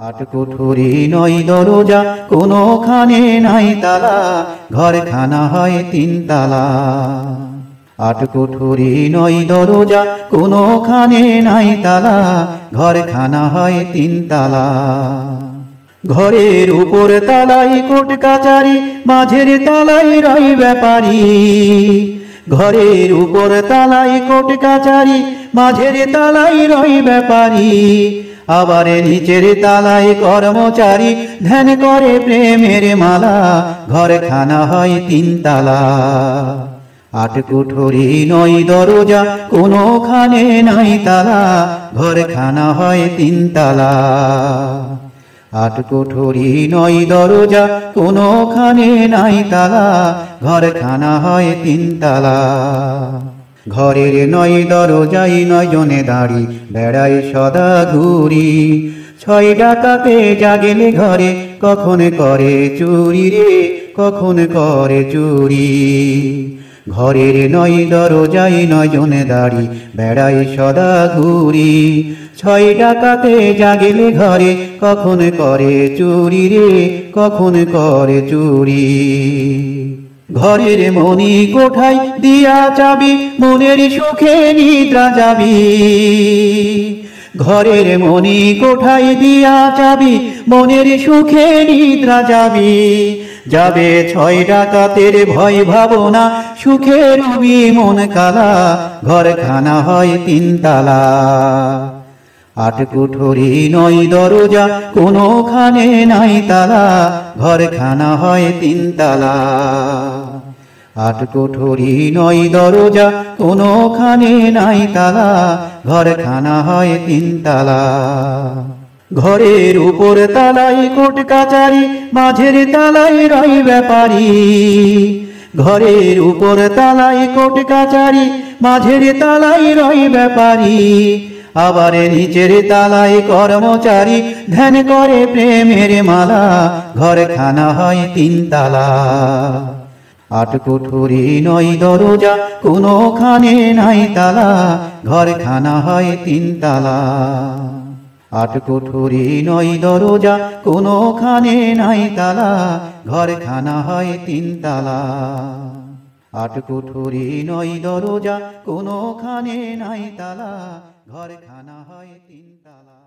আট কুঠুরি নয় দরজা, কোনোখানে নাই তালা, ঘরখানা হয় তিন তালা। আট কুঠুরি নয় দরজা, কোনোখানে নাই তালা, ঘরখানা হয় তিন তালা। ঘরের উপর তালাই কোট কাচারি, মাঝের তালাই রয় ব্যাপারী। ঘরের উপর তালাই কোট কাচারি, মাঝের তালাই রয় ব্যাপারী। আবার নিচের তালাই কর্মচারী, ধ্যান করে প্রেমের মালা, ঘরখানা হয় তিন তালা। আট কুঠুরি নয় দরজা, কোনোখানে নাই তালা, ঘরখানা হয় তিন তালা। আট কুঠুরি নয় দরজা, কোনোখানে নাই তালা, ঘরখানা হয় তিন তালা। ঘরের নয় দরজাই নয় জনে দাঁড়ি, বেড়ায় সদা ঘুরি। ছয় ডাকাতে জাগেলে ঘরে, কখন করে চুরি রে, কখন করে চুরি। ঘরের নয় দরজাই নয় জনে দাঁড়ি, বেড়ায় সদা ঘুরি। ছয় ডাকাতে জাগেলে ঘরে, কখন করে চুরি রে, কখন করে চুরি। ঘরের মনি কোঠায় দিয়া চাবি, মনের সুখে নিদ্রা যাবি। ঘরের মনি কোঠায় দিয়া চাবি, মনের সুখে নিদ্রা যাবি। যাবে ছয় ডাকাতের ভয় ভাবনা, সুখে রবি মন কালা, ঘরখানা হয় তিন তালা। আট কুঠুরি নয় দরজা, কোনোখানে নাই তালা, ঘরখানা হয় তিন তালা। আট কুঠুরি নয় দরজা, কোনোখানে নাই তালা, ঘরখানা হয় তিন তালা। ঘরের উপর তালাই কোট কাচারি, মাঝের তালাই রয় ব্যাপারী। ঘরের উপর তালাই কোট কাচারি, মাঝের তালাই রয় ব্যাপারী। আবার নিচের তালাই কর্মচারী, ধ্যান করে প্রেমের মালা, ঘরখানা হয় তিন তালা। আট কুঠুরি নয় দরজা, কোনোখানে নাই তালা, ঘরখানা হয় তিন তালা। আট কুঠুরি নয় দরজা, কোনোখানে নাই তালা, ঘরখানা হয় তিন তালা। আট কুঠুরি নয় দরজা, কোনোখানে নাই তালা, ঘরখানা হয় তিন তালা।